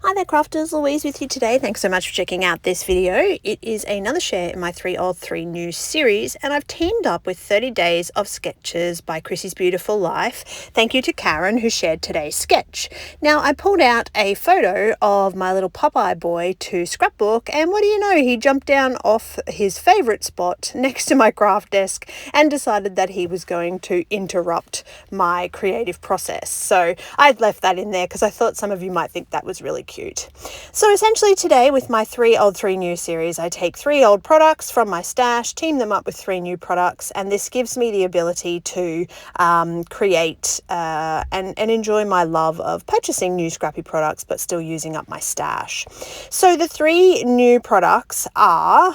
Hi there crafters, Louise with you today. Thanks so much for checking out this video. It is another share in my 3 Old 3 New series, and I've teamed up with 30 Days of Sketches by Christy's Beautiful Life. Thank you to Karen who shared today's sketch. Now I pulled out a photo of my little Popeye boy to scrapbook, and what do you know, he jumped down off his favourite spot next to my craft desk and decided that he was going to interrupt my creative process. So I'd left that in there because I thought some of you might think that was really cute. So essentially today with my 3 Old 3 New series, I take 3 old products from my stash, team them up with 3 new products, and this gives me the ability to create and enjoy my love of purchasing new scrappy products but still using up my stash. So the 3 new products are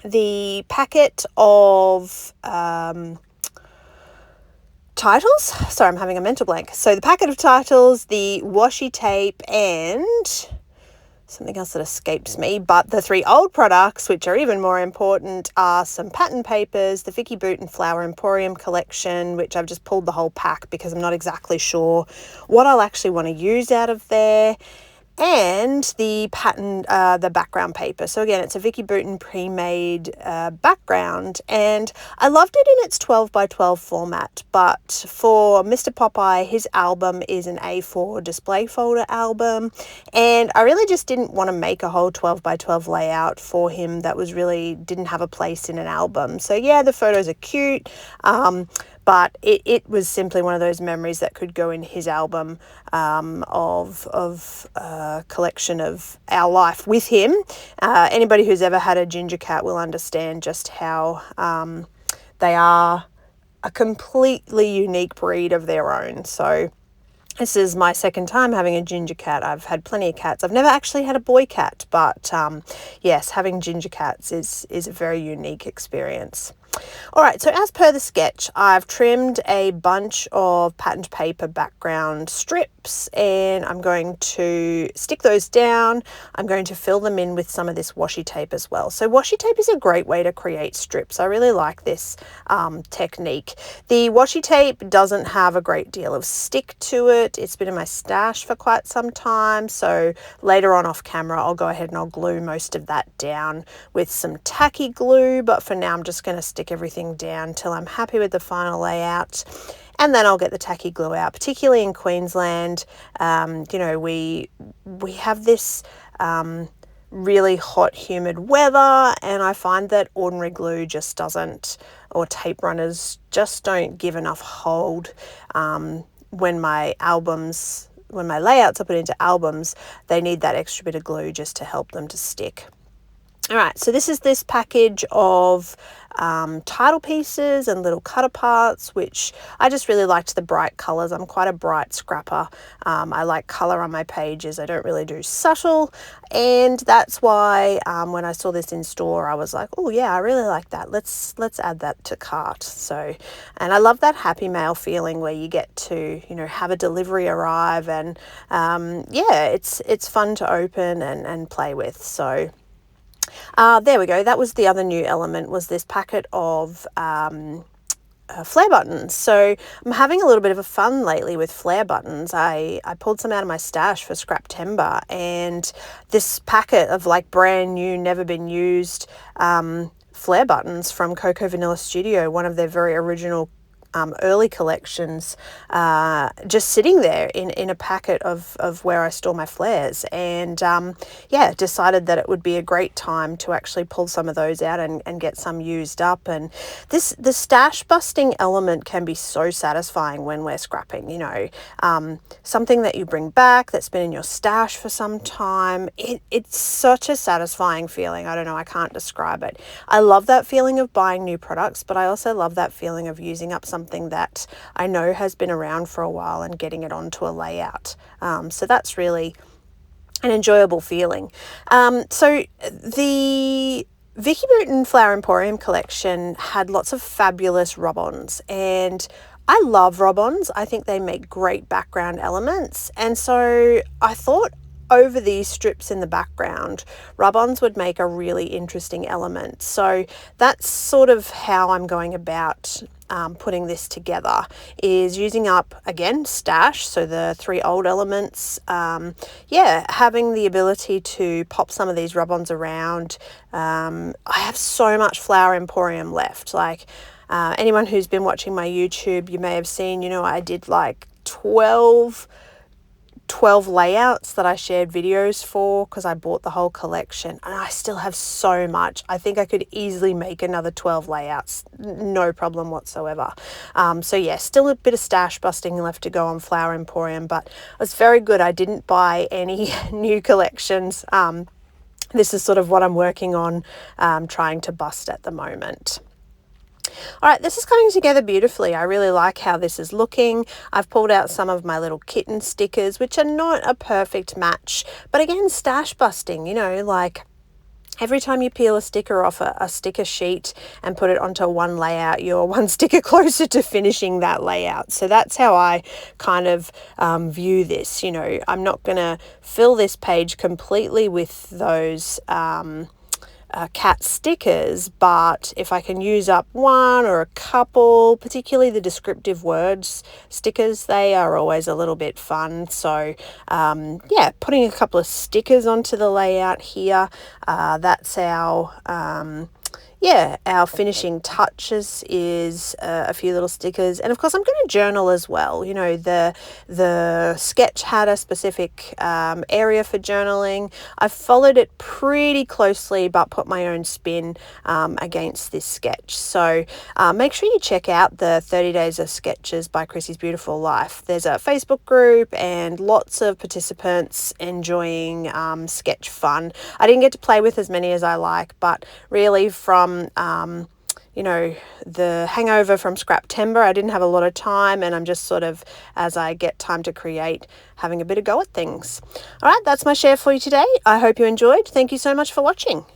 the packet of titles. Sorry, I'm having a mental blank. So the packet of titles, the washi tape, and something else that escapes me, but the 3 old products, which are even more important, are some pattern papers, the Vicky Boot and Flower Emporium collection, which I've just pulled the whole pack because I'm not exactly sure what I'll actually want to use out of there, and the pattern, the background paper. So again, it's a Vicky Booten pre-made background, and I loved it in its 12 by 12 format, but for Mr. Popeye, his album is an A4 display folder album, and I really just didn't want to make a whole 12 by 12 layout for him that was really didn't have a place in an album. So yeah, the photos are cute, but it was simply one of those memories that could go in his album of collection of our life with him. Anybody who's ever had a ginger cat will understand just how they are a completely unique breed of their own. So this is my second time having a ginger cat. I've had plenty of cats. I've never actually had a boy cat, but yes, having ginger cats is a very unique experience. All right, so as per the sketch, I've trimmed a bunch of patterned paper background strips, and I'm going to stick those down. I'm going to fill them in with some of this washi tape as well. So washi tape is a great way to create strips. I really like this technique. The washi tape doesn't have a great deal of stick to it. It's been in my stash for quite some time, so later on off camera I'll go ahead and I'll glue most of that down with some tacky glue, but for now I'm just going to stick everything down till I'm happy with the final layout, and then I'll get the tacky glue out. Particularly in Queensland, you know, we have this really hot, humid weather, and I find that ordinary glue just doesn't, or tape runners just don't give enough hold. When my layouts are put into albums, they need that extra bit of glue just to help them to stick. All right, so this is this package of title pieces and little cut aparts, which I just really liked the bright colors. I'm quite a bright scrapper. I like color on my pages. I don't really do subtle, and that's why when I saw this in store, I was like, oh yeah, I really like that. Let's add that to cart. So, and I love that happy mail feeling where you get to, you know, have a delivery arrive, and yeah, it's fun to open and play with. So there we go. That was the other new element, was this packet of flare buttons. So I'm having a little bit of a fun lately with flare buttons. I pulled some out of my stash for Scraptember, and this packet of like brand new, never been used flare buttons from Cocoa Vanilla Studio, one of their very original early collections, just sitting there in a packet of where I store my flares, and yeah, decided that it would be a great time to actually pull some of those out and get some used up. And the stash busting element can be so satisfying when we're scrapping, you know, something that you bring back that's been in your stash for some time. It's such a satisfying feeling. I don't know, I can't describe it. I love that feeling of buying new products, but I also love that feeling of using up something that I know has been around for a while and getting it onto a layout. So that's really an enjoyable feeling. So the Vicky Boot and Flower Emporium collection had lots of fabulous rub-ons, and I love rub-ons. I think they make great background elements, and so I thought over these strips in the background, rub-ons would make a really interesting element. So that's sort of how I'm going about putting this together, is using up, again, stash, so the 3 old elements. Yeah, having the ability to pop some of these rub-ons around. I have so much Flower Emporium left. Like, anyone who's been watching my YouTube, you may have seen, you know, I did like 12 layouts that I shared videos for because I bought the whole collection, and I still have so much. I think I could easily make another 12 layouts, no problem whatsoever. So yeah, still a bit of stash busting left to go on Flower Emporium, but it's very good. I didn't buy any new collections. This is sort of what I'm working on, trying to bust at the moment. All right, this is coming together beautifully. I really like how this is looking. I've pulled out some of my little kitten stickers, which are not a perfect match, but again, stash busting, you know, like every time you peel a sticker off a sticker sheet and put it onto one layout, you're one sticker closer to finishing that layout. So that's how I kind of view this. You know, I'm not going to fill this page completely with those cat stickers, but if I can use up one or a couple, particularly the descriptive words stickers, they are always a little bit fun. So yeah, putting a couple of stickers onto the layout here, that's our our finishing touches, is a few little stickers. And of course I'm going to journal as well. You know, the sketch had a specific area for journaling. I've followed it pretty closely but put my own spin against this sketch. So make sure you check out the 30 Days of Sketches by Christy's Beautiful Life. There's a Facebook group and lots of participants enjoying sketch fun. I didn't get to play with as many as I like, but really from you know, the hangover from Scraptember, I didn't have a lot of time, and I'm just sort of, as I get time to create, having a bit of go at things. All right, that's my share for you today. I hope you enjoyed. Thank you so much for watching.